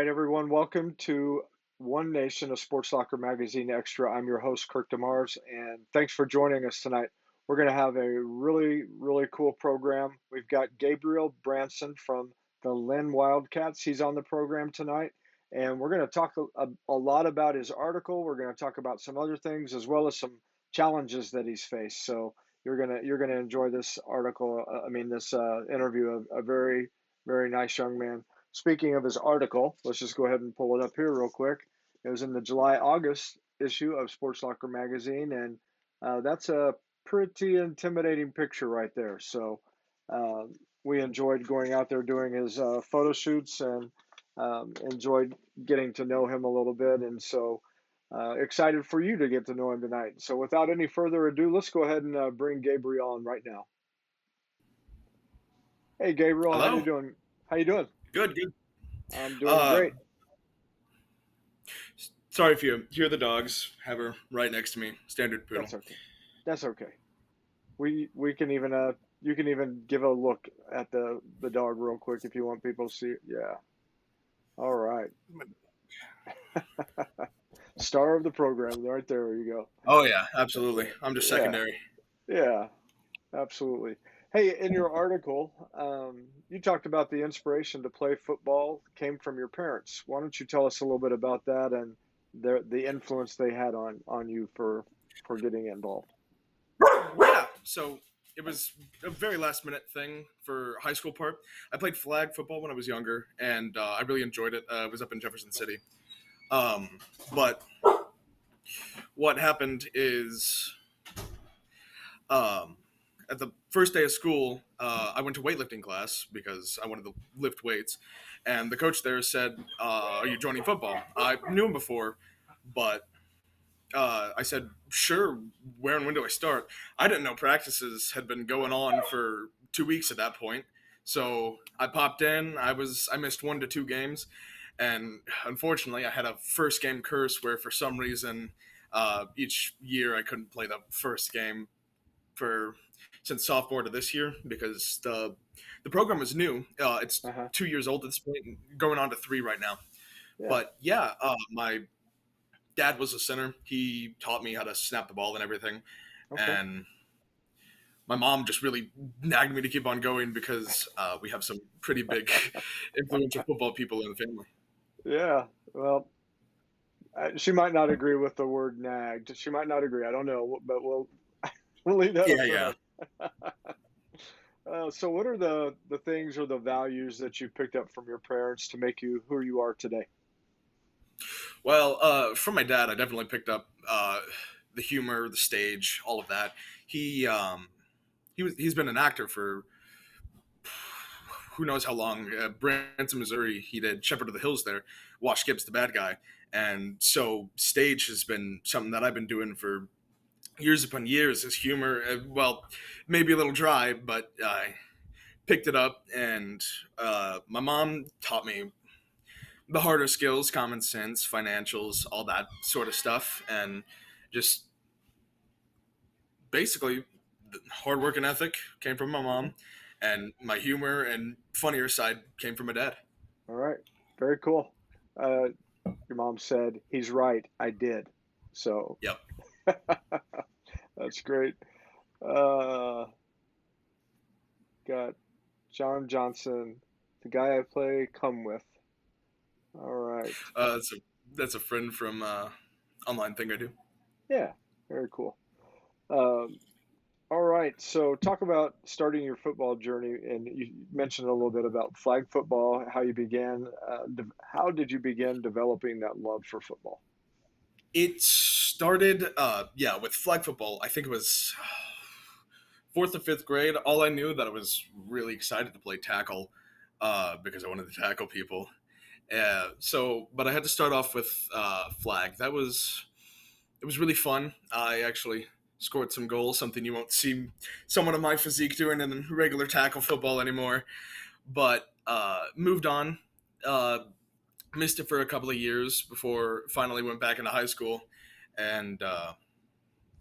right, everyone. Welcome to One Nation, a Sports Soccer Magazine Extra. I'm your host, Kirk DeMars, and thanks for joining us tonight. We're going to have a really cool program. We've got Gabriel Branson from the Linn Wildcats. He's on the program tonight, and we're going to talk a lot about his article. We're going to talk about some other things as well as some challenges that he's faced. So you're gonna enjoy this article. This interview. A very nice young man. Speaking of his article, let's just go ahead and pull it up here real quick. It was in the July-August issue of Sports Soccer Magazine, and that's a pretty intimidating picture right there. So uh, we enjoyed going out there doing his photo shoots and enjoyed getting to know him a little bit. And so excited for you to get to know him tonight. So without any further ado, let's go ahead and bring Gabriel on right now. Hey, Gabriel, how you Hello. doing? How you doing? Good, good. I'm doing great. Um, Sorry if you hear the dogs. Have her right next to me. Standard poodle. That's okay. That's okay. We can even you can even give a look at the dog real quick if you want people to see it. Yeah. All right. Star of the program, right there you go. Oh yeah, That's absolutely. right. I'm just Yeah. secondary. Yeah. Absolutely. Hey, in your article, you talked about the inspiration to play football came from your parents. Why don't you tell us a little bit about that and the influence they had on you for getting involved? Yeah. So it was a very last minute thing for high school part. I played flag football when I was younger, and I really enjoyed it. I was up in Jefferson City. Um, but what happened is um, at the first day of school, I went to weightlifting class because I wanted to lift weights, and the coach there said, "Are you joining football?" I knew him before, but I said, "Sure. Where and when do I start?" I didn't know practices had been going on for 2 weeks at that point, so I popped in. I missed 1 to 2 games, and unfortunately, I had a first game curse where for some reason each year I couldn't play the first game for since sophomore to this year because the program is new. It's Uh-huh. 2 years old at this point, going on to 3 right now. Yeah. But yeah, my dad was a center. He taught me how to snap the ball and everything, Okay. and my mom just really nagged me to keep on going because we have some pretty big influential football people in the family. Yeah. Well, she might not agree with the word nagged. She might not agree. I don't know, but we'll leave that Yeah, up to yeah. her. So what are the things or the values that you picked up from your parents to make you who you are today? Well, from my dad, I definitely picked up the humor, the stage, all of that. He he's been an actor for who knows how long. Branson, Missouri, he did Shepherd of the Hills there. Wash Gibbs, the bad guy, and so stage has been something that I've been doing for years upon years. His humor, well, maybe a little dry, but I picked it up, and my mom taught me the harder skills, common sense, financials, all that sort of stuff, and just basically the hard work and ethic came from my Hmm. mom, and my humor and funnier side came from my dad. All right. Very cool. Uh, your mom said, "He's right. I did." So Yep. that's great. Uh, got John Johnson, the guy I play come with. All right. That's a friend from online thing I do. Yeah. Very cool. Um, All right. So talk about starting your football journey, and you mentioned a little bit about flag football, how you began. How did you begin developing that love for football? It started, yeah, with flag football. I think it was fourth or fifth grade. All I knew that I was really excited to play tackle because I wanted to tackle people. But I had to start off with flag. It was really fun. I actually scored some goals, something you won't see someone of my physique doing in regular tackle football anymore. But moved on. Uh, Missed it for a couple of years before finally went back into high school. And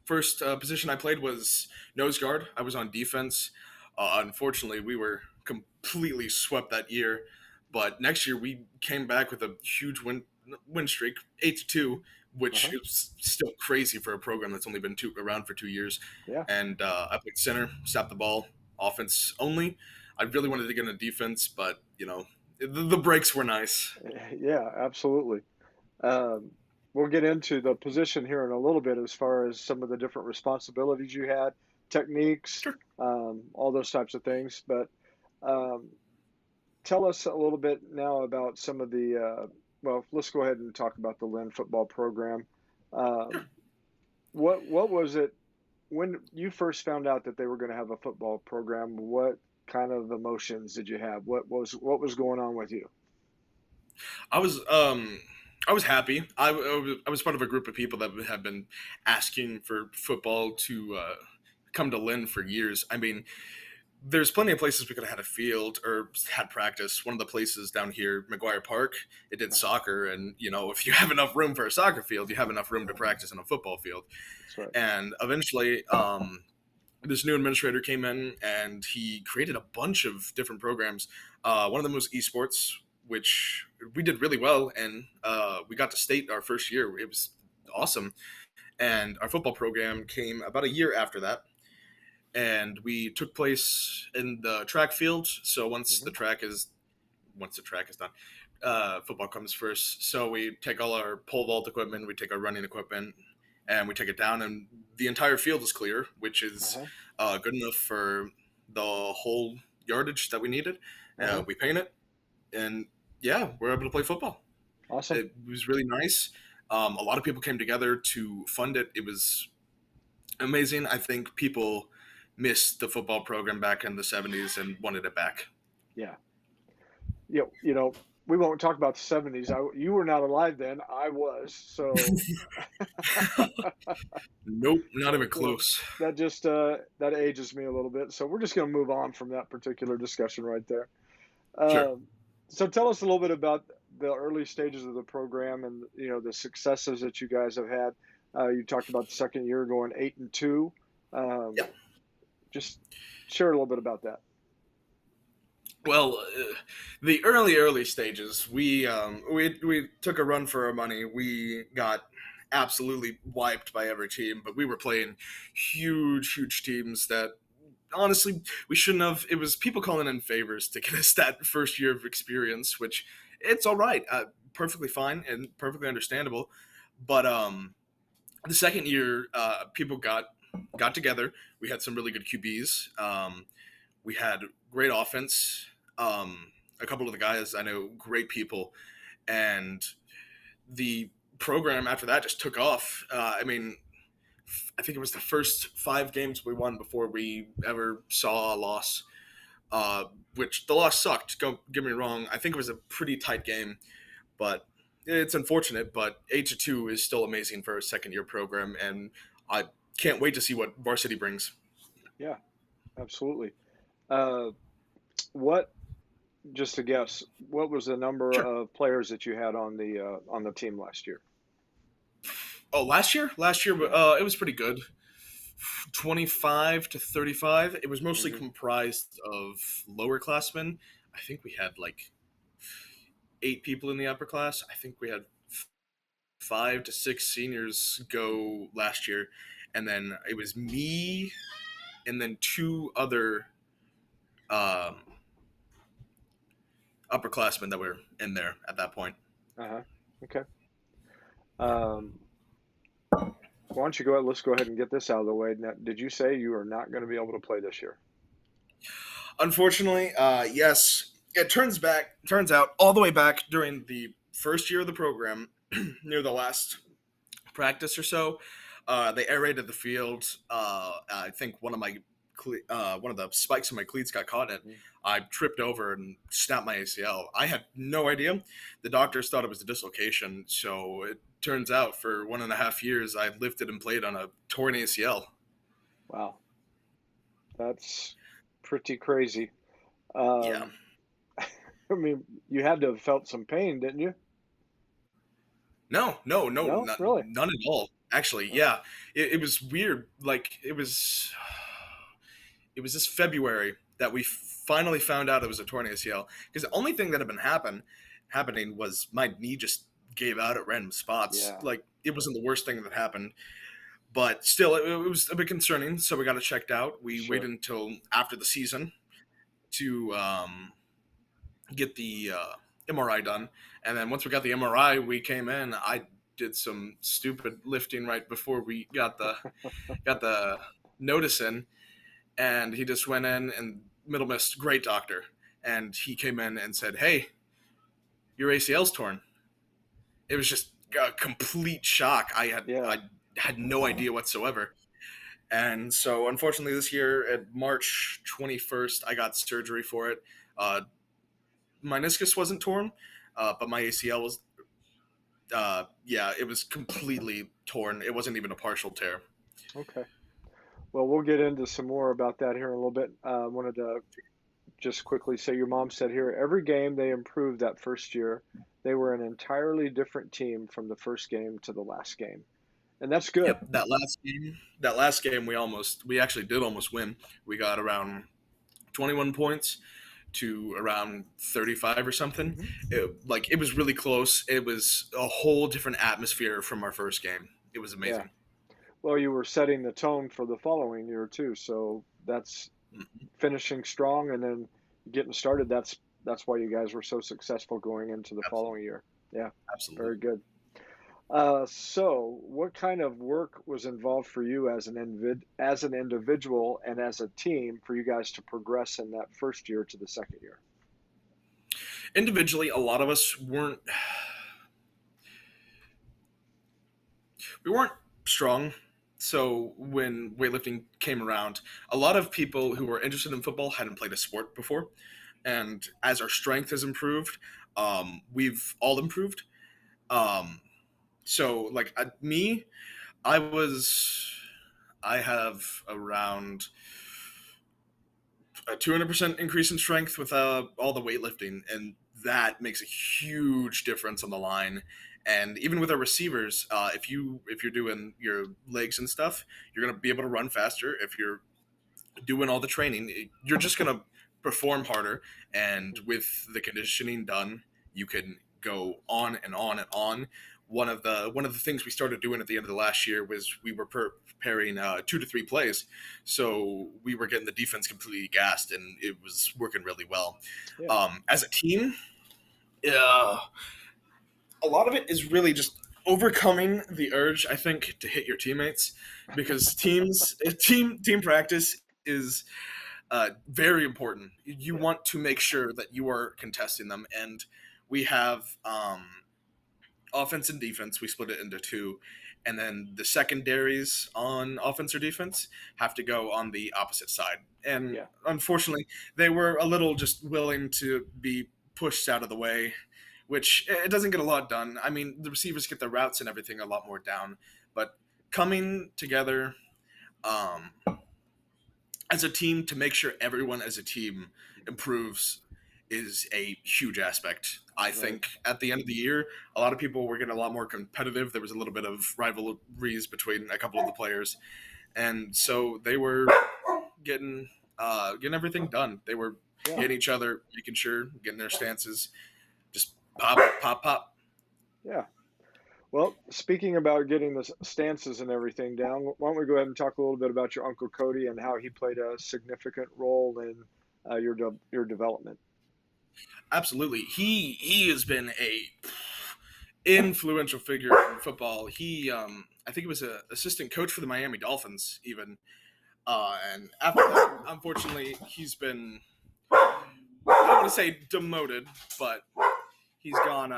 first position I played was nose guard. I was on defense. Unfortunately, we were completely swept that year But next year we came back with a huge win streak, 8-2, which Uh-huh. is still crazy for a program that's only been around for 2 years. Yeah. And I played center, stopped the ball, offense only. I really wanted to get into defense, but the breaks were nice. Yeah, absolutely. Um, we'll get into the position here in a little bit as far as some of the different responsibilities you had, techniques, Sure. all those types of things. But um, tell us a little bit now about some of the, well, let's go ahead and talk about the Lynn football program. Sure. Um, what was it when you first found out that they were going to have a football program? What kind of emotions did you have? What was going on with you? I was um I was happy. I was part of a group of people that have been asking for football to come to Lynn for years. I mean, there's plenty of places we could have had a field or had practice. One of the places down here, McGuire Park, it did Uh-huh. soccer, and if you have enough room for a soccer field, you have enough room to practice on a football field. That's right. And eventually, this new administrator came in and he created a bunch of different programs. One of them was esports, which we did really well, and we got to state our first year. It was awesome. And our football program came about a year after that, and we took place in the track field. So Hmm. once the track is done, football comes first. So we take all our pole vault equipment, we take our running equipment, and we take it down, and the entire field is clear, which is Uh-huh. good enough for the whole yardage that we needed. Uh-huh. We paint it, and yeah, we're able to play football. Awesome. It was really nice. A lot of people came together to fund it. It was amazing. I think people missed the football program back in the 70s and wanted it back. Yeah. We won't talk about the 70s. You were not alive then. I was. So, Nope, not even so close. that just that ages me a little bit. So we're just going to move on from that particular discussion right there. Sure. Um, so tell us a little bit about the early stages of the program and the successes that you guys have had. You talked about the second year going 8-2. Um, Yeah. just share a little bit about that. Well, the early stages, we took a run for our money. We got absolutely wiped by every team, but we were playing huge teams that honestly we shouldn't have. It was people calling in favors to get us that first year of experience, which it's all right, perfectly fine and perfectly understandable. But the second year, people got together. We had some really good QBs. We had great offense. A couple of the guys I know, great people, and the program after that just took off. I mean, I think it was the first 5 games we won before we ever saw a loss. Which the loss sucked. Don't get me wrong. I think it was a pretty tight game, but it's unfortunate. But 8-2 is still amazing for a second year program, and I can't wait to see what varsity brings. Yeah, absolutely. Uh, what Just to guess, what was the number Sure. of players that you had on the team last year? Oh, last year? Last year, Yeah. it was pretty good. 25 to 35. It was mostly Hmm. comprised of lower classmen. I think we had like 8 people in the upper class. I think we had 5 to 6 seniors go last year. And then it was me and then 2 other um, upperclassmen that were in there at that point. Uh-huh. Okay. Um, why don't you go ahead? Let's go ahead and get this out of the way. Now, did you say you are not going to be able to play this year? Unfortunately, yes. It turns out all the way back during the first year of the program, near the last practice or so, they aerated the field. I think one of the spikes in my cleats got caught in it. Mhm. I tripped over and snapped my ACL. I had no idea. The doctors thought it was a dislocation, so it turns out for 1.5 years I lifted and played on a torn ACL. Wow, that's pretty crazy. Yeah. Um, I mean, you had to have felt some pain, didn't you? No, No, really? none at all. Actually, Oh, yeah, it was weird. Like it was this February. that we finally found out it was a torn ACL. Because the only thing that had been happening was my knee just gave out at random spots. Yeah, Like, it wasn't the worst thing that happened, but still, it was a bit concerning. So we got it checked out. We sure. waited until after the season to get the MRI done, and then once we got the MRI, we came in. I did some stupid lifting right before we got the notice in, and he just went in and middle mist, great doctor, and he came in and said, "Hey, your ACL's torn." It was just a complete shock. Yeah. I had no idea whatsoever. And so, unfortunately, this year at March 21st, I got surgery for it. Uh, meniscus wasn't torn, but my ACL was. Yeah, it was completely torn. It wasn't even a partial tear. Okay. Well, we'll get into some more about that here in a little bit. Wanted to just quickly say your mom said here every game they improved that first year. They were an entirely different team from the first game to the last game. And that's good. Yep, that last game, we actually did almost win. We got around 21 points to around 35 or something. Hmm. It was really close. It was a whole different atmosphere from our first game. It was Yeah. amazing. Well, you were setting the tone for the following year too. So that's Mhm. finishing strong and then getting started. That's why you guys were so successful going into the Absolutely, following year. Yeah, absolutely. very good. So what kind of work was involved for you as as an individual and as a team for you guys to progress in that first year to the second year? Individually, a lot of us we weren't strong. So when weightlifting came around, a lot of people who were interested in football hadn't played a sport before, and as our strength has improved, we've all improved. Um, so like me, I was I have around a 200% increase in strength with all the weightlifting, and that makes a huge difference on the line. And even with our receivers, if you're doing your legs and stuff, you're gonna be able to run faster. If you're doing all the training, you're just gonna perform harder. And with the conditioning done, you can go on and on and on. One of the things we started doing at the end of the last year was we were preparing 2 to 3 plays, so we were getting the defense completely gassed, and it was working really well. Yeah, As a team, uh, a lot of it is really just overcoming the urge, I think, to hit your teammates, because team practice is very important. You yeah, want to make sure that you are contesting them, and we have offense and defense. We split it into two, and then the secondaries on offense or defense have to go on the opposite side. And yeah, unfortunately, they were a little just willing to be pushed out of the way, which it doesn't get a lot done. I mean, the receivers get their routes and everything a lot more down, but coming together um, as a team to make sure everyone as a team improves is a huge aspect. I right. think at the end of the year, a lot of people were getting a lot more competitive. There was a little bit of rivalries between a couple of the players, and so they were getting getting everything done. They were Yeah, hitting each other, making sure, getting their stances, just pop, pop, pop. yeah. Well, speaking about getting the stances and everything down, why don't we go ahead and talk a little bit about your Uncle Cody and how he played a significant role in your development? Absolutely, he has been a influential figure in football. I think he was an assistant coach for the Miami Dolphins, even. And after that, unfortunately, he's been, I don't want to say demoted, but he's gone.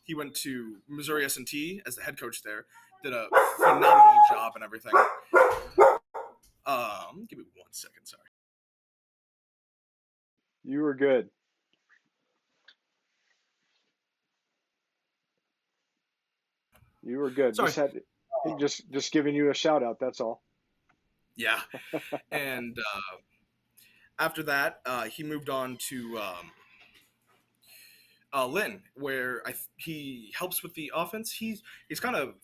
He went to Missouri S&T as the head coach there. Did a phenomenal job and everything. Give me 1 second, sorry. You were good. You were good. Sorry. Just giving you a shout out. That's all. Yeah, and after that, he moved on to Linn, where he helps with the offense. He's kind of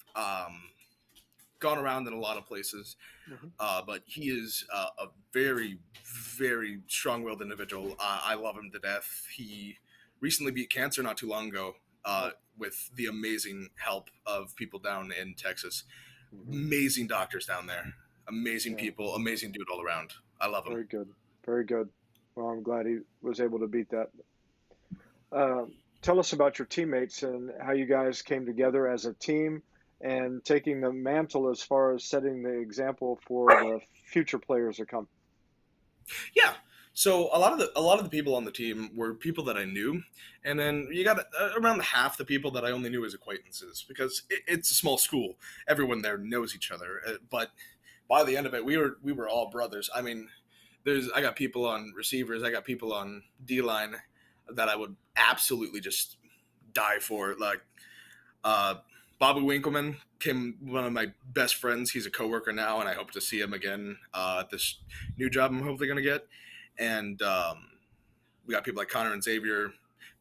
gone around in a lot of places, Hmm. but he is a very, very strong-willed individual. I love him to death. He recently beat cancer not too long ago Oh. with the amazing help of people down in Texas. Hmm. Amazing doctors down there. Amazing Yeah. people. Amazing dude all around. I love him. Very good. Very good. Well, I'm glad he was able to beat that. Tell us about your teammates and how you guys came together as a team and taking the mantle as far as setting the example for the future players to come. Yeah. So a lot of the people on the team were people that I knew, and then you got around half the people that I only knew as acquaintances because it's a small school. Everyone there knows each other, but by the end of it, we were all brothers. I mean, there's I got people on receivers, I got people on D line that I would absolutely just die for. Like uh, Bobby Winkleman came one of my best friends. He's a coworker now, and I hope to see him again at this new job I'm hopefully going to get. And we got people like Connor and Xavier,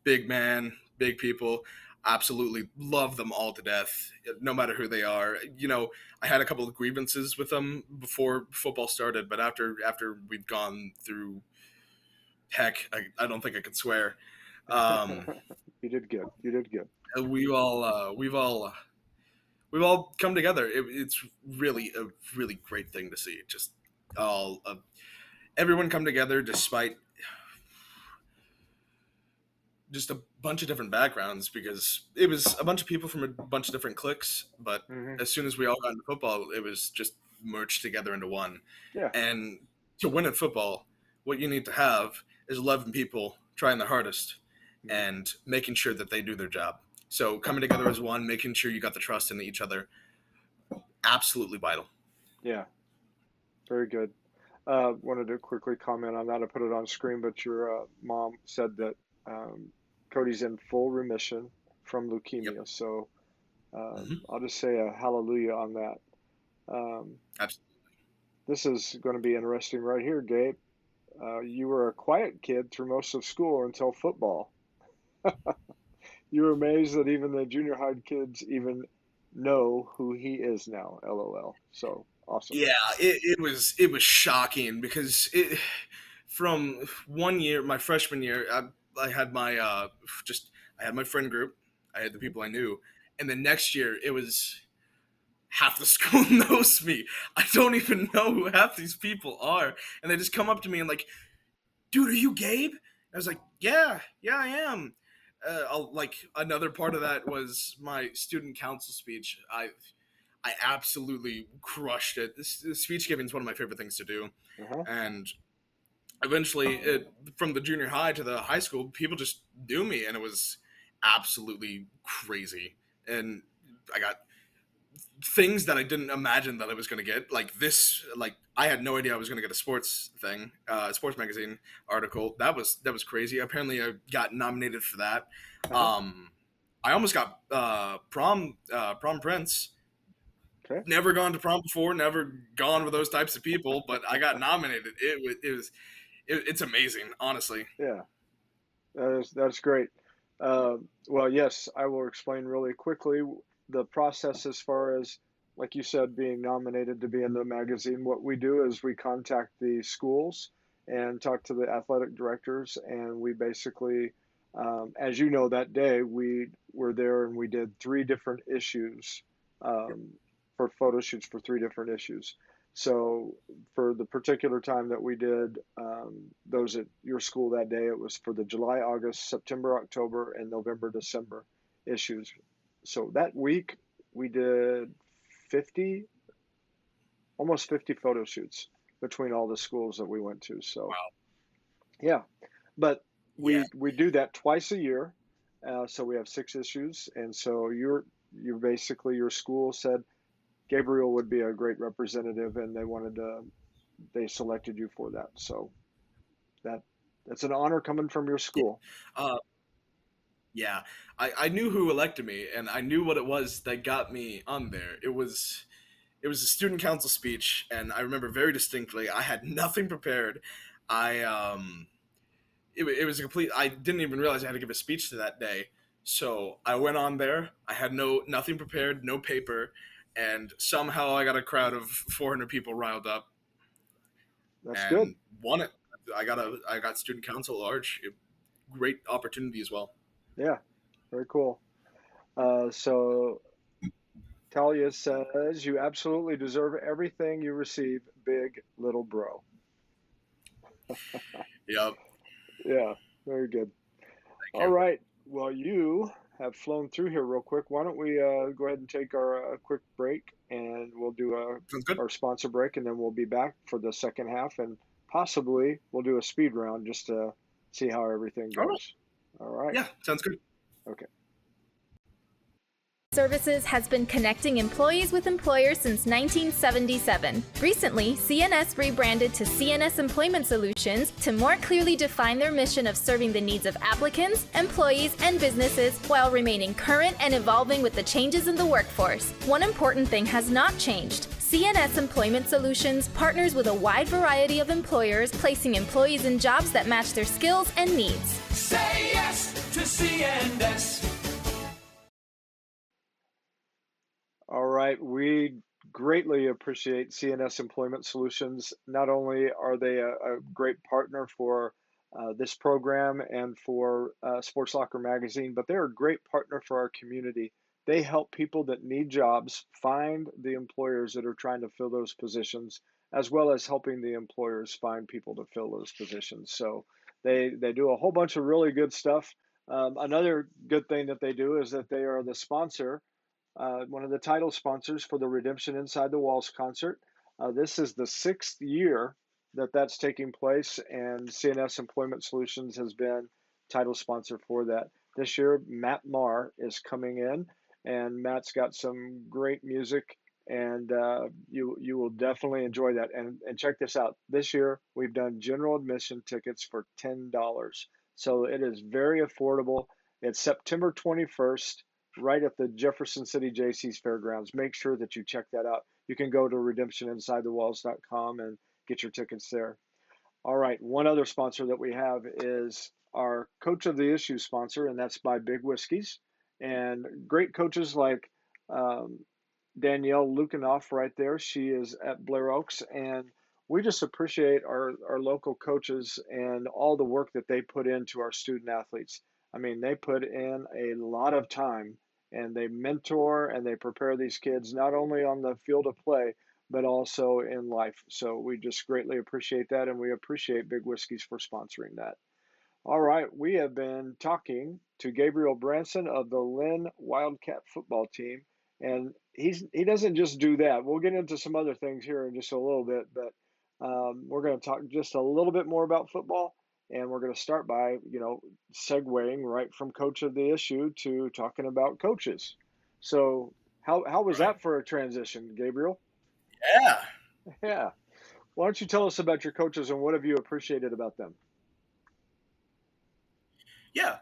big man, big people. Absolutely love them all to death, no matter who they are. You know, I had a couple of grievances with them before football started, but after we'd gone through heck, I don't think I could swear. Um, You did good. You did good. we all we've all come together. It's really a really great thing to see. Just all everyone come together despite just a bunch of different backgrounds because it was a bunch of people from a bunch of different cliques. But Hmm. as soon as we all got into football, it was just merged together into one. Yeah. And to win at football, what you need to have is 11 people trying their hardest Hmm. and making sure that they do their job. So coming together as one, making sure you got the trust in each other, absolutely vital. Yeah. Very good. Wanted to quickly comment on that. I put it on screen, but your mom said that um, Cody's in full remission from Yep. leukemia. So Mm-hmm. I'll just say a hallelujah on that. Um, Absolutely. this is going to be interesting right here, Gabe. You were a quiet kid through most of school until football. You were amazed that even the junior high kids even know who he is now. LOL. So awesome. Yeah, it was shocking because from one year, my freshman year, I had my just I had my friend group, I had the Hmm. people I knew, and the next year it was half the school knows me. I don't even know who half these people are, and they just come up to me and like, dude, are you Gabe? I was like, yeah, I am. Like another part of that was my student council speech. I absolutely crushed it. This speech giving is one of my favorite things to do, Uh-huh. and eventually, from the junior high to the high school, people just knew me, and it was absolutely crazy. And I got things that I didn't imagine that I was going to get. Like this, like I had no idea I was going to get a sports thing, sports magazine article. That was crazy. Apparently, I got nominated for that. Uh-huh. Um, I almost got prom prince. Okay. Never gone to prom before. Never gone with those types of people, but I got nominated. It's amazing, honestly. Yeah. That's great. Well, yes, I will explain really quickly the process as far as, like you said, being nominated to be in the magazine. What we do is we contact the schools and talk to the athletic directors, and we basically, as you know, that day we were there and we did three different issues um, for photo shoots for three different issues. So for the particular time that we did those at your school that day, it was for the July, August, September, October, and November, December issues. So that week we did 50, almost 50 photo shoots between all the schools that we went to. So Wow. yeah, but Yeah. we do that twice a year. So we have six issues, and so you're basically your school said Gabriel would be a great representative, and they selected you for that. So that that's an honor coming from your Yeah. school. Uh, yeah. I knew who elected me, and I knew what it was that got me on there. It was a student council speech, and I remember very distinctly. I had nothing prepared. I it was a complete. I didn't even realize I had to give a speech to that day. So I went on there. I had nothing prepared, no paper, and somehow I got a crowd of 400 people riled up That's good. and won it. I got student council at large. Great opportunity as well. Yeah, very cool. So Talia says, you absolutely deserve everything you receive, big little bro. Yep. Yeah, very good. Thank All you. right. Well, you have flown through here real quick. Why don't we go ahead and take our quick break, and we'll do Sounds good. our sponsor break, and then we'll be back for the second half, and possibly we'll do a speed round just to see how everything All right. goes. All right. Yeah, sounds good. Okay. Services has been connecting employees with employers since 1977. Recently, CNS rebranded to CNS Employment Solutions to more clearly define their mission of serving the needs of applicants, employees, and businesses while remaining current and evolving with the changes in the workforce. One important thing has not changed. CNS Employment Solutions partners with a wide variety of employers, placing employees in jobs that match their skills and needs. Say yes to CNS. All right. We greatly appreciate CNS Employment Solutions. Not only are they a great partner for this program and for Sports Soccer Magazine, but they're a great partner for our community. They help people that need jobs find the employers that are trying to fill those positions, as well as helping the employers find people to fill those positions. So they do a whole bunch of really good stuff. Another good thing that they do is that they are the sponsor, one of the title sponsors for the Redemption Inside the Walls concert. This is the sixth year that that's taking place, and CNS Employment Solutions has been title sponsor for that. This year, Matt Marr is coming in, and Matt's got some great music, and you will definitely enjoy that. And check this out. This year, we've done general admission tickets for $10, so it is very affordable. It's September 21st, right at the Jefferson City Jaycees Fairgrounds. Make sure that you check that out. You can go to redemptioninsidethewalls.com and get your tickets there. All right, one other sponsor that we have is our Coach of the Issue sponsor, and that's by Big Whiskeys. And great coaches like um, Danielle Lukanoff right there. She is at Blair Oaks, and we just appreciate our local coaches and all the work that they put into our student athletes. I mean, they put in a lot of time, and they mentor and they prepare these kids not only on the field of play, but also in life. So we just greatly appreciate that, and we appreciate Big Whiskeys for sponsoring that. All right, we have been talking to Gabriel Branson of the Linn Wildcat football team, and he doesn't just do that. We'll get into some other things here in just a little bit, but we're going to talk just a little bit more about football, and we're going to start by segueing right from coach of the issue to talking about coaches. So how was Right. that for a transition, Gabriel? Yeah. Yeah. Why don't you tell us about your coaches and what have you appreciated about them? Yeah.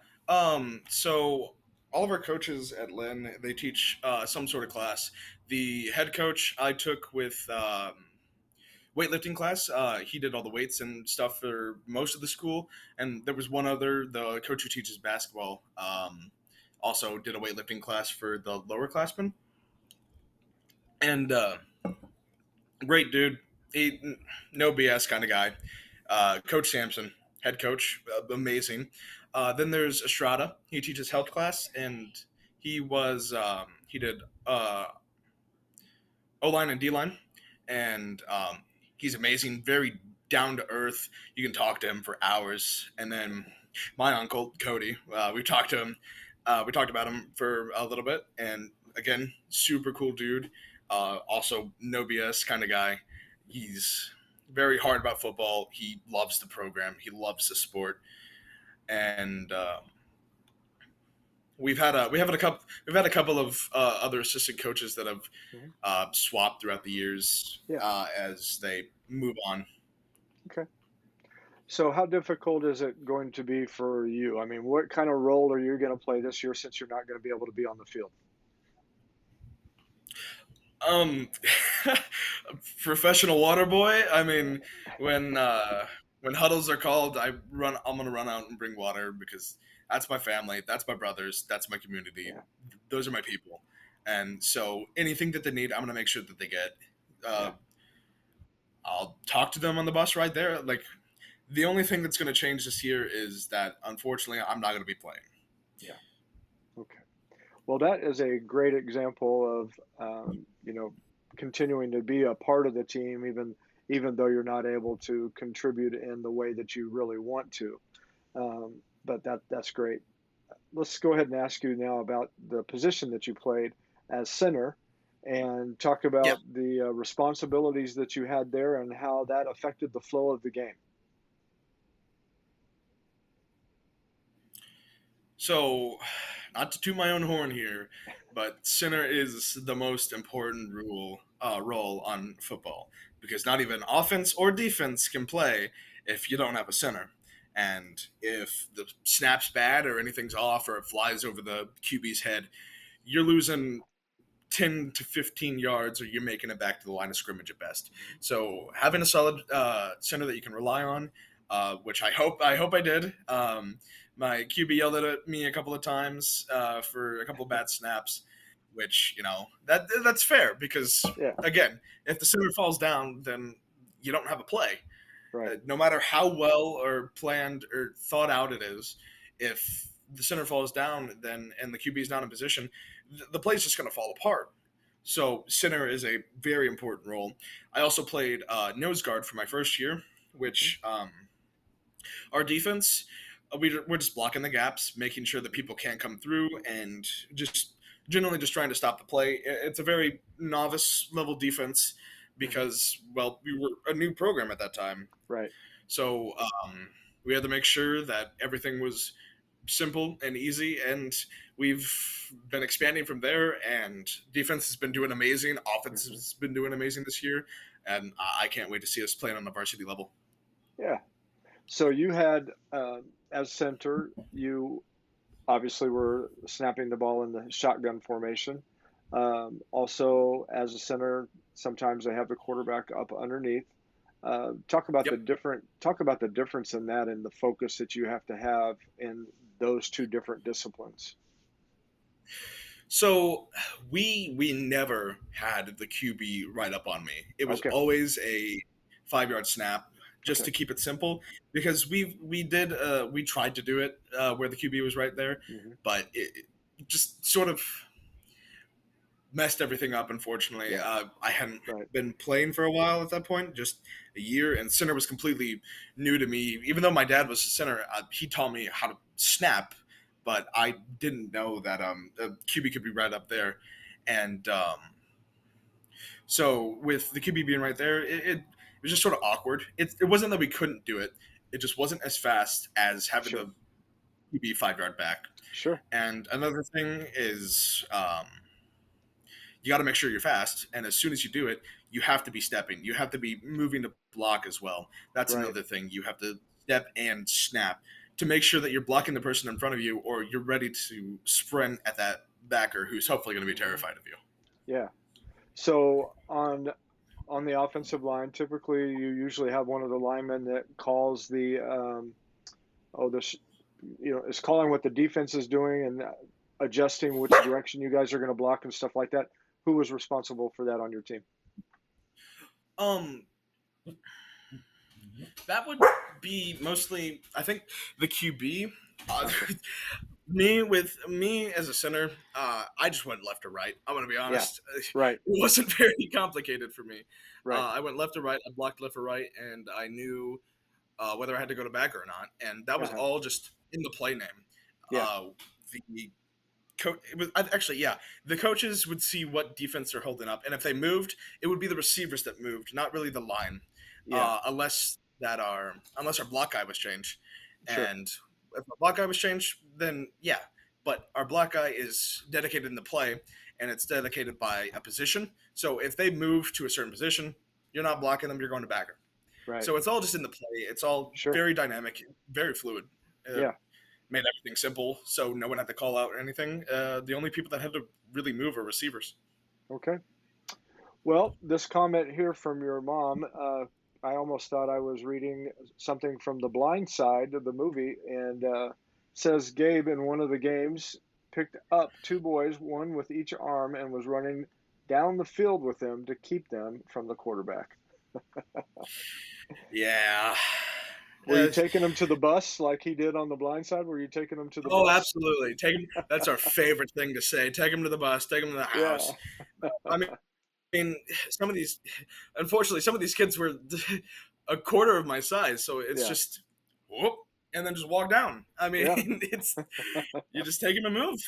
So all of our coaches at Lynn, they teach some sort of class. The head coach I took with weightlifting class. He did all the weights and stuff for most of the school, and there was one other, the coach who teaches basketball, also did a weightlifting class for the lower classmen. And great dude, he no BS kind of guy. Coach Sampson, head coach, amazing. Then there's Estrada. He teaches health class, and he did O line and D line, and he's amazing. Very down to earth. You can talk to him for hours. And then my uncle Cody, we talked to him. We talked about him for a little bit, and again, super cool dude. Also, no BS kind of guy. He's very hard about football. He loves the program. He loves the sport, and we've had a couple of other assistant coaches that have Mhm. swapped throughout the years Yeah. as they move on. Okay. So how difficult is it going to be for you? I mean, what kind of role are you going to play this year since you're not going to be able to be on the field? Um, professional water boy. I mean, when uh, when huddles are called, I'm gonna run out and bring water because that's my family, that's my brothers, that's my community. Yeah. Those are my people. And so anything that they need, I'm going to make sure that they get. Yeah. I'll talk to them on the bus right there. Like, the only thing that's going to change this year is that, unfortunately, I'm not going to be playing. Yeah. Okay. Well, that is a great example of continuing to be a part of the team, even though you're not able to contribute in the way that you really want to. But that's great. Let's go ahead and ask you now about the position that you played as center, and talk Yeah. about the responsibilities that you had there and how that affected the flow of the game. So, not to toot my own horn here, but center is the most important role on football, because not even offense or defense can play if you don't have a center. And if the snap's bad or anything's off or it flies over the QB's head, you're losing 10 to 15 yards, or you're making it back to the line of scrimmage at best. So having a solid center that you can rely on, which I hope I did. My QB yelled at me a couple of times for a couple of bad snaps, which, that's fair, because Yeah. again, if the center falls down, then you don't have a play. Right. No matter how well or planned or thought out it is, if the center falls down, then and the QB is not in position, the play is just going to fall apart. So center is a very important role. I also played nose guard for my first year, which our defense, we're just blocking the gaps, making sure that people can't come through, and just generally just trying to stop the play. It's a very novice level defense because, well, we were a new program at that time. Right. So we had to make sure that everything was simple and easy, and we've been expanding from there, and defense has been doing amazing. Offense has been doing amazing this year, and I can't wait to see us playing on the varsity level. Yeah. So you had, as center, you obviously were snapping the ball in the shotgun formation. Also, as a center, sometimes they have the quarterback up underneath. Talk about Yep. the difference in that, and the focus that you have to have in those two different disciplines. So we never had the QB right up on me. It was Okay. always a 5-yard snap, just Okay. to keep it simple, because we tried to do it where the QB was right there, Mm-hmm. but it just sort of messed everything up, unfortunately. Yeah. I hadn't Right. been playing for a while at that point, just a year, and center was completely new to me. Even though my dad was a center, he taught me how to snap, but I didn't know that the QB could be right up there. And so with the QB being right there, it was just sort of awkward. It wasn't that we couldn't do it. It just wasn't as fast as having Sure. the QB 5-yard back. Sure. And another thing is you got to make sure you're fast. And as soon as you do it, you have to be stepping. You have to be moving to block as well. That's Right. another thing. You have to step and snap to make sure that you're blocking the person in front of you, or you're ready to sprint at that backer who's hopefully going to be terrified of you. Yeah. So on the offensive line, typically you usually have one of the linemen that calls the is calling what the defense is doing and adjusting which direction you guys are going to block and stuff like that. Who was responsible for that on your team? That would be mostly, I think, the QB. Me as a center, I just went left or right. I'm gonna be honest. Right. It wasn't very complicated for me. Right. I went left or right. I blocked left or right, and I knew whether I had to go to back or not, and that was Uh-huh. all just in the play name. Yeah. The it was actually, yeah. The coaches would see what defense they're holding up, and if they moved, it would be the receivers that moved, not really the line, Yeah. unless our block guy was changed, Sure. and if our block guy was changed, then yeah. But our block guy is dedicated in the play, and it's dedicated by a position. So if they move to a certain position, you're not blocking them; you're going to backer. Right. So it's all just in the play. It's all Sure. very dynamic, very fluid. Yeah. Made everything simple, so no one had to call out or anything. The only people that had to really move are receivers. Okay. Well, this comment here from your mom, I almost thought I was reading something from The Blind Side of the movie, and says Gabe in one of the games picked up two boys, one with each arm, and was running down the field with them to keep them from the quarterback. Yeah. Were you Yes. taking them to the bus like he did on The Blind Side? Were you taking them to the Oh, bus? absolutely. Take him. That's our favorite thing to say. Take him to the bus. Take him to the Yeah, house. I mean, some of these, unfortunately, some of these kids were a quarter of my size, so it's yeah, just whoop, and then just walk down. I mean, yeah. it's you just take him and move.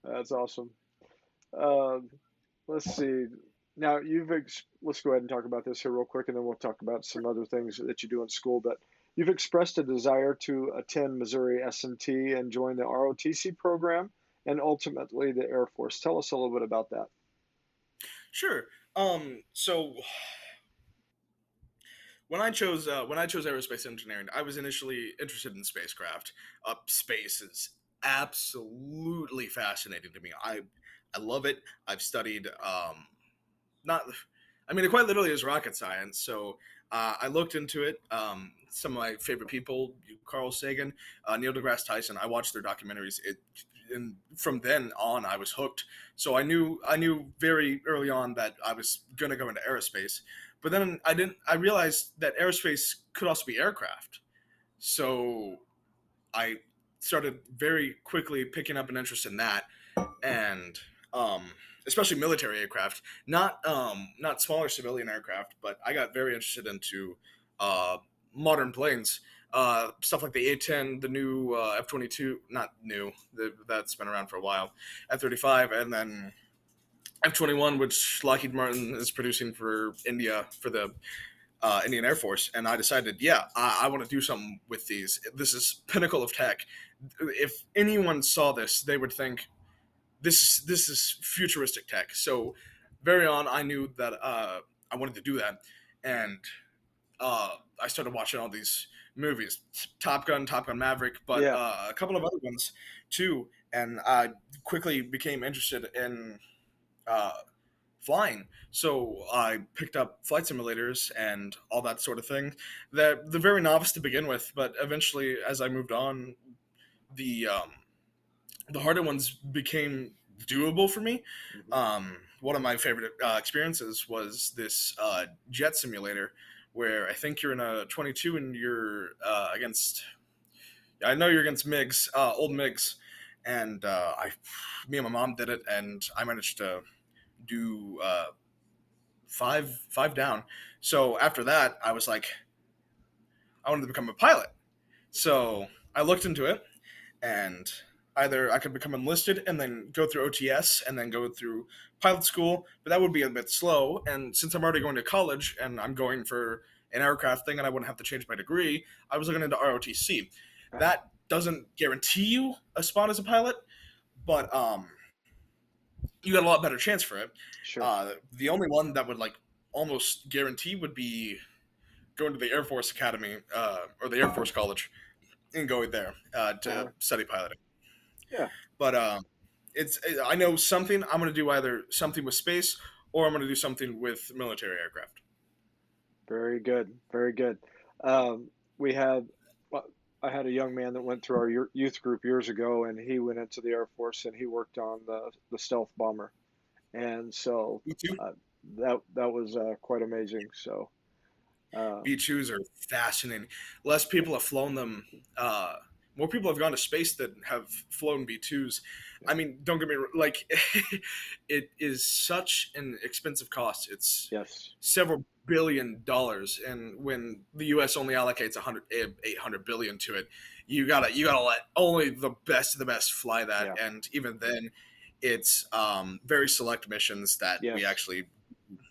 That's awesome. Um, let's see. Now let's go ahead and talk about this here real quick, and then we'll talk about some other things that you do in school. But you've expressed a desire to attend Missouri S&T and join the ROTC program, and ultimately the Air Force. Tell us a little bit about that. Sure. So when I chose aerospace engineering, I was initially interested in spacecraft. Space is absolutely fascinating to me. I love it. I've studied not I mean, it quite literally is rocket science. So I looked into it. Some of my favorite people, Carl Sagan, Neil deGrasse Tyson. I watched their documentaries. And from then on, I was hooked. So I knew very early on that I was gonna go into aerospace. But then I didn't. I realized that aerospace could also be aircraft. So I started very quickly picking up an interest in that, and um, especially military aircraft, not smaller civilian aircraft, but I got very interested into uh, modern planes, stuff like the A-10, the new F-22, not new, that's been around for a while, F-35, and then F-21, which Lockheed Martin is producing for India for the Indian Air Force, and I decided, yeah, I want to do something with these. This is pinnacle of tech. If anyone saw this, they would think this is futuristic tech. So very on, I knew that I wanted to do that, and I started watching all these movies, Top Gun Maverick, but Yeah, a couple of other ones too, and I quickly became interested in uh, flying. So I picked up flight simulators and all that sort of thing. They're very novice to begin with, but eventually, as I moved on, the um, the harder ones became doable for me. hmm One of my favorite experiences was this jet simulator where I think you're in a 22 and you're against. I know you're against MiGs, old MiGs, and me and my mom did it, and I managed to do five down. So after that, I was like, I wanted to become a pilot. So I looked into it, and either I could become enlisted and then go through OTS and then go through pilot school, but that would be a bit slow. And since I'm already going to college and I'm going for an aircraft thing and I wouldn't have to change my degree, I was looking into ROTC. That doesn't guarantee you a spot as a pilot, but you got a lot better chance for it. sure. The only one that would like almost guarantee would be going to the Air Force Academy or the Air Force College and going there to Uh-huh. study piloting. Yeah, But I know something. I'm going to do either something with space or I'm going to do something with military aircraft. very good, very good. Um, we had, well, I had a young man that went through our youth group years ago, and he went into the Air Force and he worked on the stealth bomber, and so Me too. uh, that was quite amazing. So uh, B2s are fascinating. Less people have flown them. More people have gone to space that have flown B2s. I mean, don't get me like, it is such an expensive cost. It's yes, several $billions, and when the U.S. only allocates 800 billion to it, you gotta let only the best of the best fly that, yeah, and even then, it's very select missions that we yes, actually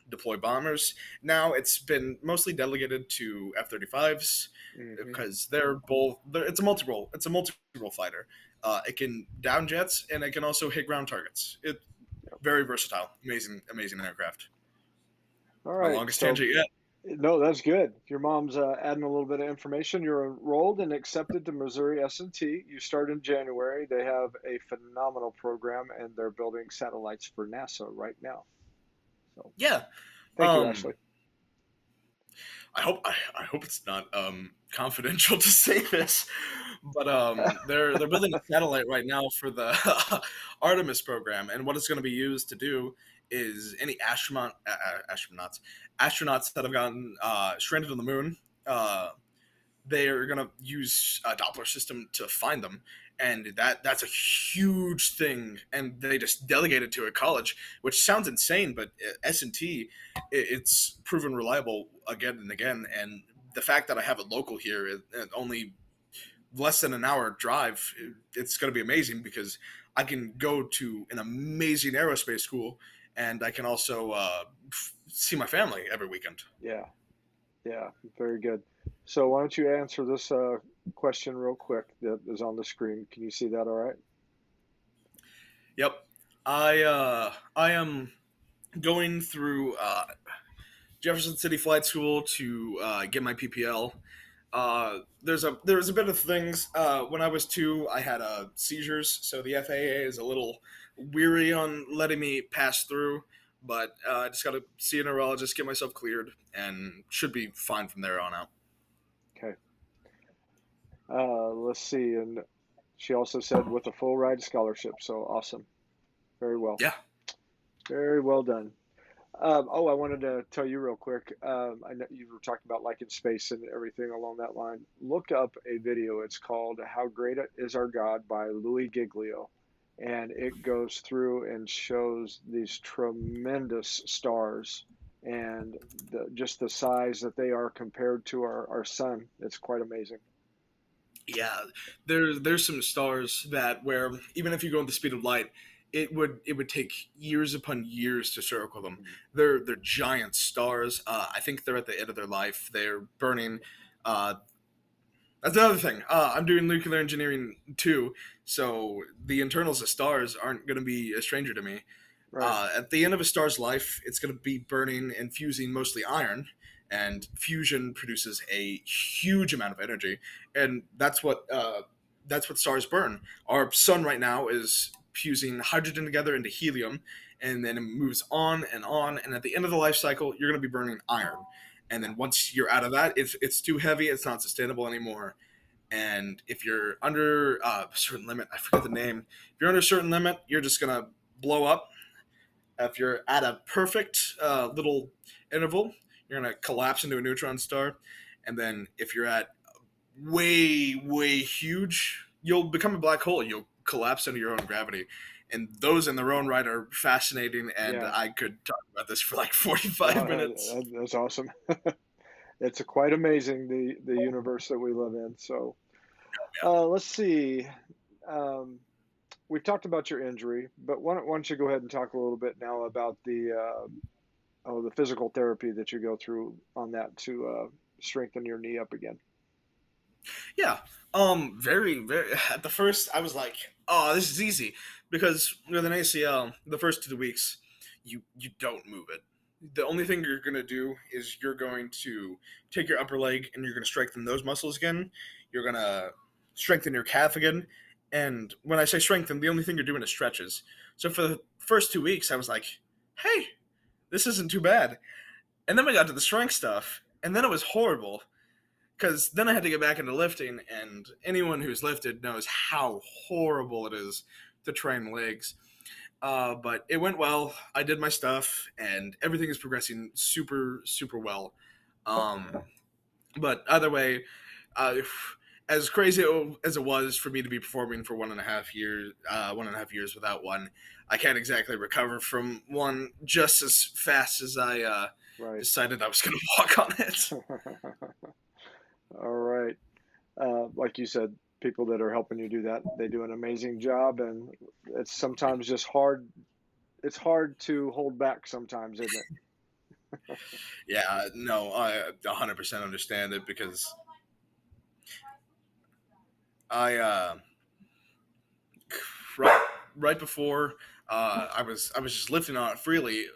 deploy bombers. Now it's been mostly delegated to F-35s hmm because it's a multi-role. It's a multi-role fighter. It can down jets and it can also hit ground targets. It very versatile, amazing aircraft. all My right. longest So tangent yet. no, that's good. Your mom's adding a little bit of information. You're enrolled and accepted to Missouri S&T. You start in January. They have a phenomenal program, and they're building satellites for NASA right now. So Yeah. thank you, Um, Ashley. I hope it's not confidential to say this, but they're building a satellite right now for the Artemis program, and what it's going to be used to do is any astronauts that have gotten stranded on the moon. They are going to use a Doppler system to find them, and that's a huge thing. And they just delegated to a college, which sounds insane, but S&T, it's proven reliable again and again. And the fact that I have it local here, only less than an hour drive, it's going to be amazing because I can go to an amazing aerospace school, and I can also see my family every weekend. Yeah, yeah, very good. So why don't you answer this question real quick that is on the screen? Can you see that all right? Yep. I am going through Jefferson City Flight School to get my PPL. There's a bit of things. When I was 2, I had seizures, so the FAA is a little weary on letting me pass through. But I just got to see a neurologist, get myself cleared, and should be fine from there on out. Okay. Let's see. And she also said with a full ride scholarship. So awesome. Very well. Yeah. Very well done. Oh, I wanted to tell you real quick. I know you were talking about like in space and everything along that line. Look up a video. It's called "How Great Is Our God" by Louis Giglio, and it goes through and shows these tremendous stars and just the size that they are compared to our sun. It's quite amazing. Yeah, there's some stars that where even if you go at the speed of light, it would take years upon years to circle them. They're giant stars. I think they're at the end of their life. They're burning. Uh, that's another thing. I'm doing nuclear engineering too, so the internals of stars aren't going to be a stranger to me. Right. At the end of a star's life, it's going to be burning and fusing mostly iron, and fusion produces a huge amount of energy, and that's what stars burn. Our sun right now is fusing hydrogen together into helium, and then it moves on, and at the end of the life cycle, you're going to be burning iron. And then once you're out of that, it's too heavy, it's not sustainable anymore. And if you're under a certain limit, I forget the name. If you're under a certain limit, you're just going to blow up. If you're at a perfect little interval, you're going to collapse into a neutron star. And then if you're at way huge, you'll become a black hole. You'll collapse under your own gravity. And those in their own right are fascinating, and Yeah. I could talk about this for like 45 minutes. That's awesome. It's quite amazing the universe that we live in. So let's see. Um, we've talked about your injury, but why don't you go ahead and talk a little bit now about the physical therapy that you go through on that to strengthen your knee up again. Yeah. Very. At the first, I was like, "Oh, this is easy," because with an ACL, the first 2 weeks, you don't move it. The only thing you're gonna do is you're going to take your upper leg and you're gonna strengthen those muscles again. You're gonna strengthen your calf again. And when I say strengthen, the only thing you're doing is stretches. So for the first 2 weeks, I was like, "Hey, this isn't too bad." And then we got to the strength stuff, and then it was horrible because then I had to get back into lifting, and anyone who's lifted knows how horrible it is to train legs. But it went well. I did my stuff, and everything is progressing super well. Um, but either way, uh, as crazy as it was for me to be performing for 1.5 years, 1.5 years without one, I can't exactly recover from one just as fast as I Right. decided I was going to walk on it. All right. Like you said, people that are helping you do that, they do an amazing job, and it's sometimes just hard. It's hard to hold back sometimes, isn't it? Yeah, no, I 100% understand it because I right right before I was just lifting on it freely,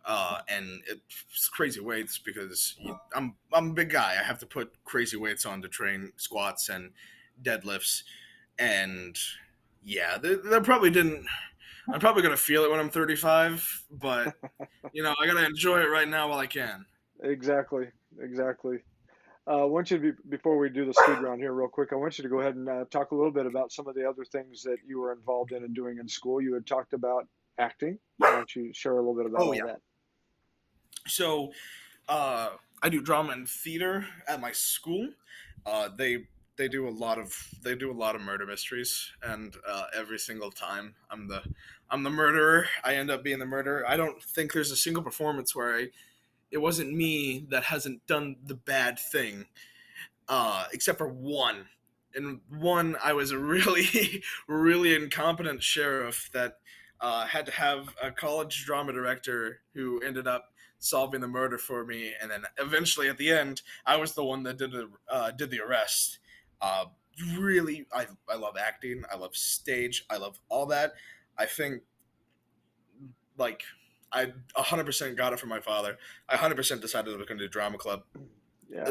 and it's crazy weights because I'm a big guy. I have to put crazy weights on to train squats and deadlifts, and yeah, they probably didn't. I'm probably gonna feel it when I'm 35, but I gotta enjoy it right now while I can. Exactly. exactly. I want you to before we do the speed round here real quick, I want you to go ahead and talk a little bit about some of the other things that you were involved in and doing in school. You had talked about acting. Why don't you share a little bit about Oh all yeah. that? So I do drama and theater at my school. They do a lot of murder mysteries, and every single time I'm the murderer. I end up being the murderer. I don't think there's a single performance where it wasn't me that hasn't done the bad thing, except for one. And one, I was a really, really incompetent sheriff that had to have a college drama director who ended up solving the murder for me, and then eventually at the end, I was the one that did the arrest. Uh, really, I love acting. I love stage. I love all that. I think like I 100% got it from my father. I 100% decided I was going to do drama club. Yeah.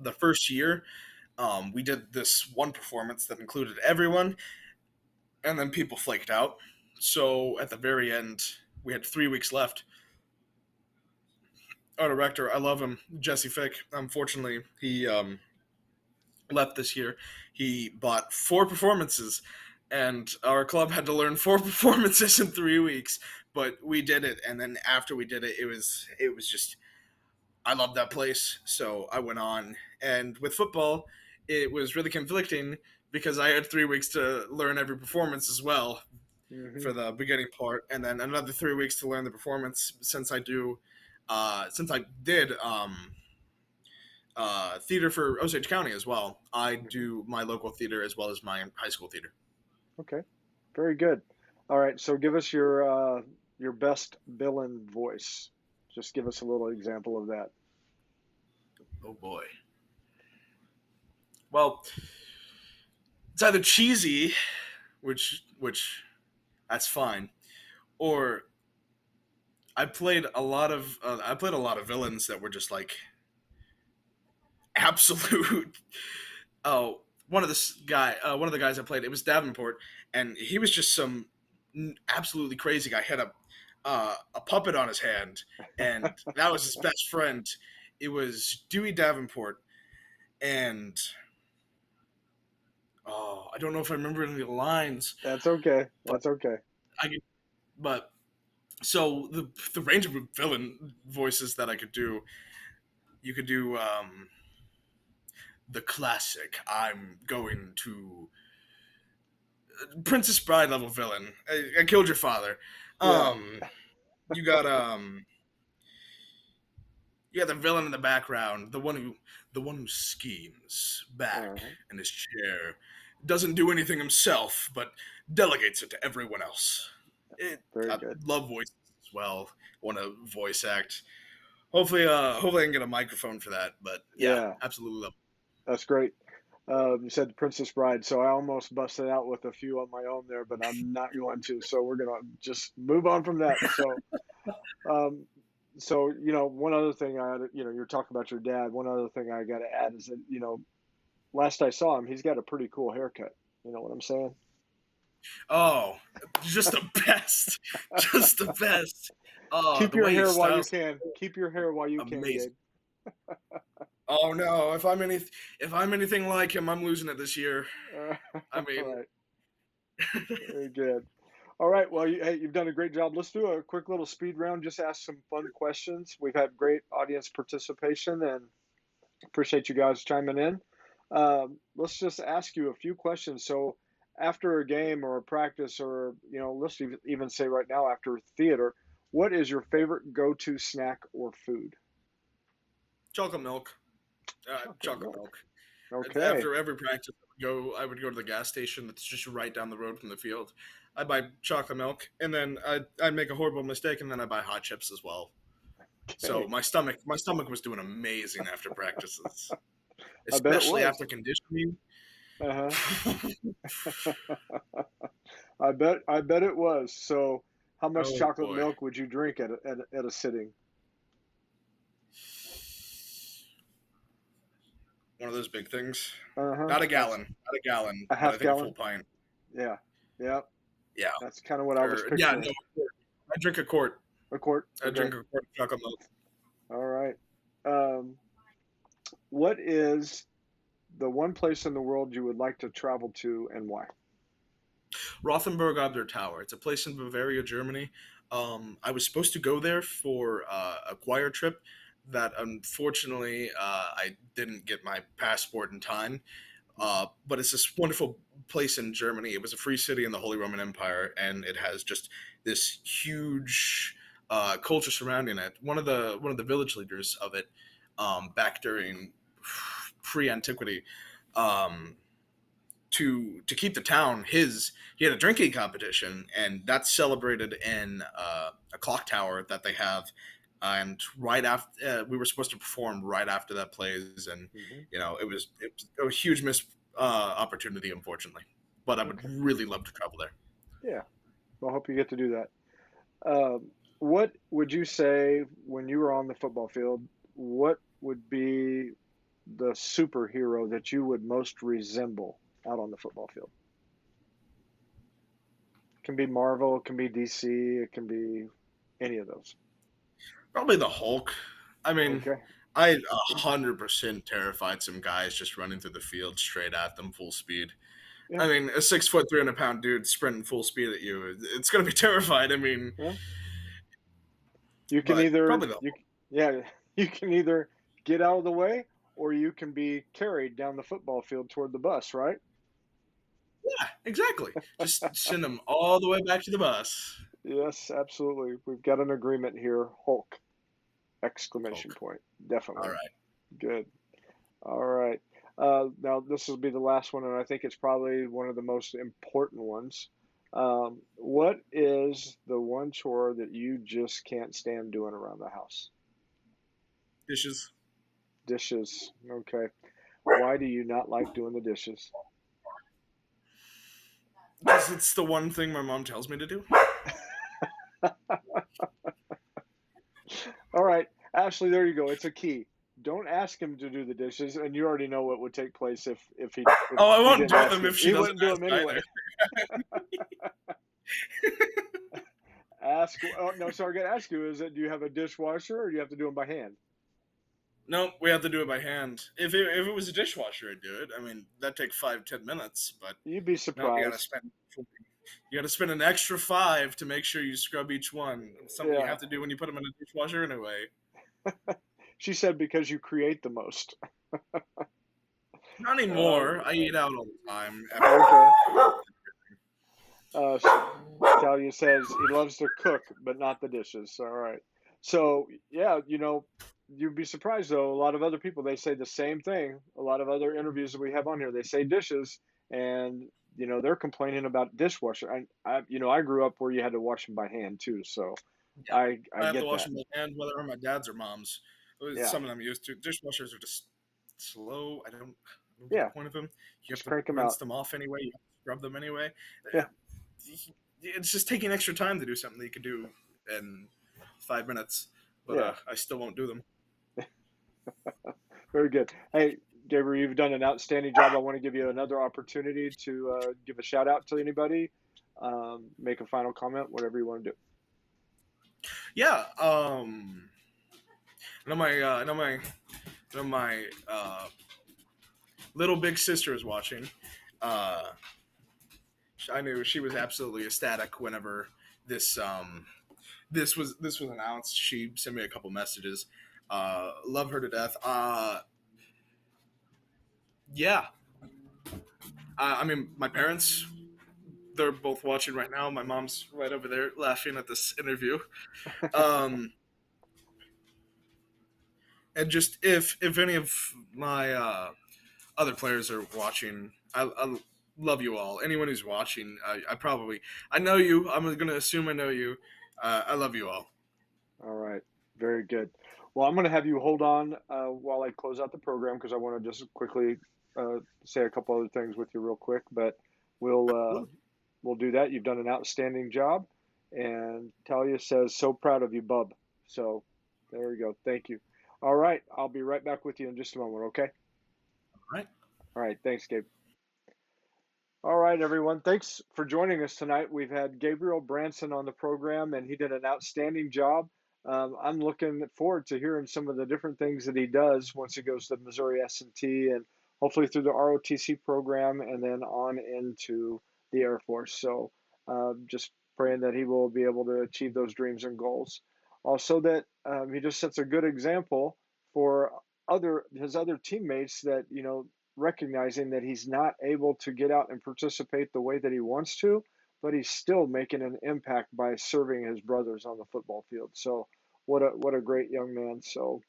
The first year, we did this one performance that included everyone, and then people flaked out. So at the very end, we had 3 weeks left. Our director, I love him, Jesse Fick. Unfortunately, he left this year. He bought 4 performances, and our club had to learn 4 performances in 3 weeks. But we did it, and then after we did it, it was just I loved that place, so I went on. And with football, it was really conflicting because I had 3 weeks to learn every performance as well Hmm. for the beginning part, and then another 3 weeks to learn the performance. Since I did theater for Osage County as well, I Hmm. do my local theater as well as my high school theater. Okay. Very good. All right. So give us your best villain voice. Just give us a little example of that. Oh boy. Well, it's either cheesy, which that's fine, or I played a lot of villains that were just like absolute. Oh, one of the guys I played, it was Davenport, and he was just some absolutely crazy guy. He had a puppet on his hand, and that was his best friend. It was Dewey Davenport, and oh, I don't know if I remember any of the lines, That's okay. but That's okay. I could, but so the range of villain voices that I could do, you could do the classic. I'm going to Princess Bride level villain. I killed your father. Yeah. Um, you got you got the villain in the background, the one who schemes back Uh-huh. in his chair, doesn't do anything himself, but delegates it to everyone else. Very I good. love voices as well. Want to voice act. Hopefully I can get a microphone for that. But yeah, Yeah. absolutely love. That's great. You said Princess Bride, so I almost busted out with a few on my own there, but I'm not going to. So we're gonna just move on from that. Um, one other thing I had, you're talking about your dad. One other thing I got to add is that, last I saw him, he's got a pretty cool haircut. You know what I'm saying? Oh, just the best, just the best. Oh, Keep the your way he hair while you styles, can. Keep your hair while you can, amazing. Gabe. Oh no, if I'm anything like him, I'm losing it this year. I All mean, right. Very good. All right. Well, hey, you've done a great job. Let's do a quick little speed round. Just ask some fun questions. We've had great audience participation and appreciate you guys chiming in. Let's just ask you a few questions. So, after a game or a practice, or let's even say right now after theater, what is your favorite go-to snack or food? chocolate milk, Chocolate chocolate milk. milk. Okay. After every practice, I would go to the gas station that's just right down the road from the field. I buy chocolate milk, and then I make a horrible mistake, and then I buy hot chips as well. So Okay. my stomach was doing amazing after practices, I bet it especially was. after conditioning. Uh huh. I bet it was. So, how much Oh chocolate boy. milk would you drink at a sitting? One of those big things. Uh huh. That's Not a gallon, a but I half think a full gallon. pint. Yeah. Yeah. Yeah, That's kind of what I was or yeah, picturing. no, I drink a quart. A quart. I Okay. drink a quart of chocolate milk. All right. Um, what is the one place in the world you would like to travel to and why? Rothenburg ob der Tower. It's a place in Bavaria, Germany. I was supposed to go there for a choir trip that unfortunately I didn't get my passport in time. But it's this wonderful place in Germany. It was a free city in the Holy Roman Empire, and it has just this huge culture surrounding it. One of the village leaders of it, back during pre-antiquity, um, to keep the town he had a drinking competition, and that's celebrated in a clock tower that they have. And right after we were supposed to perform right after that plays, and Hmm. it was a huge miss opportunity, unfortunately. But I would Okay. really love to travel there. Yeah. Well, I hope you get to do that. What would you say when you were on the football field? What would be the superhero that you would most resemble out on the football field? It can be Marvel, it can be DC, it can be any of those. Probably the Hulk. I mean, Okay. I 100% terrified some guys just running through the field straight at them full speed. Yeah. I mean, a 6 foot, 300 pound dude sprinting full speed at you, it's gonna be terrified. I mean, Yeah. You can but either probably the you yeah, you can either get out of the way or you can be carried down the football field toward the bus, right? Yeah, exactly. Just send them all the way back to the bus. Yes, absolutely. We've got an agreement here. Hulk! Exclamation Hulk. point. All Definitely. right. Good. All right. Now this will be the last one, and I think it's probably one of the most important ones. What is the one chore that you just can't stand doing around the house? Dishes. Dishes. Okay. Why do you not like doing the dishes? Because it's the one thing my mom tells me to do. All right, Ashley, there you go. It's a key. Don't ask him to do the dishes, and you already know what would take place if Oh, I you won't didn't do ask them him. if she He doesn't wouldn't do ask them either. anyway. Ask. Oh no, sorry. I got to ask you: Is it? Do you have a dishwasher, or do you have to do them by hand? No, we have to do it by hand. If it was a dishwasher, I'd do it. I mean, that'd take 5-10 minutes. But You'd be no, surprised. you gotta spend an extra 5 to make sure you scrub each one. It's something you Yeah, have to do when you put them in a dishwasher anyway. she said because you create the most. Not Uh, anymore. I eat out all the time. okay. Uh, Talia says he loves to cook, but not the dishes. All right. So yeah, you'd be surprised though. A lot of other people they say the same thing. A lot of other interviews that we have on here, they say dishes, and they're complaining about dishwasher. I grew up where you had to wash them by hand too, so Yeah, I I have to get wash that. them by hand, whether they're my dad's or mom's. Yeah, Some of them used to. Dishwashers are just slow. I don't get the yeah. point of them. You have Just to crank them rinse out. them off anyway. You have to scrub them anyway. Yeah, It's just taking extra time to do something that you could do in 5 minutes. But yeah. I still won't do them. Very good. Hey, Gabriel, you've done an outstanding job. I want to give you another opportunity to give a shout out to anybody, make a final comment, whatever you want to do. Yeah. I know my. I know my. I know my little big sister is watching. Uh, I knew she was absolutely ecstatic whenever this was announced. She sent me a couple messages. Love her to death. Yeah. I mean, my parents, they're both watching right now. My mom's right over there laughing at this interview. Um, and just if any of my other players are watching, I love you all. Anyone who's watching, I know you. I'm gonna assume I know you. I love you all. All right. Very good. Well, I'm going to have you hold on while I close out the program because I want to just quickly say a couple other things with you real quick, but we'll uh, Absolutely. we'll do that. You've done an outstanding job, and Talia says, "So proud of you, bub." So there we go. Thank you. All right. I'll be right back with you in just a moment. Okay. All right. All right. Thanks, Gabe. All right, everyone. Thanks for joining us tonight. We've had Gabriel Branson on the program, and he did an outstanding job. I'm looking forward to hearing some of the different things that he does once he goes to Missouri S&T and hopefully through the ROTC program and then on into the Air Force. So just praying that he will be able to achieve those dreams and goals. Also that he just sets a good example for his other teammates that, recognizing that he's not able to get out and participate the way that he wants to, but he's still making an impact by serving his brothers on the football field. So what a great young man. So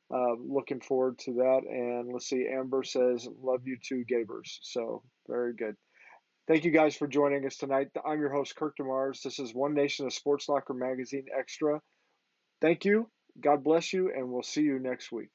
looking forward to that. And let's see, Amber says, love you too, Gabers. So very good. Thank you guys for joining us tonight. I'm your host, Kirk DeMars. This is One Nation of Sports Locker Magazine Extra. Thank you. God bless you, and we'll see you next week.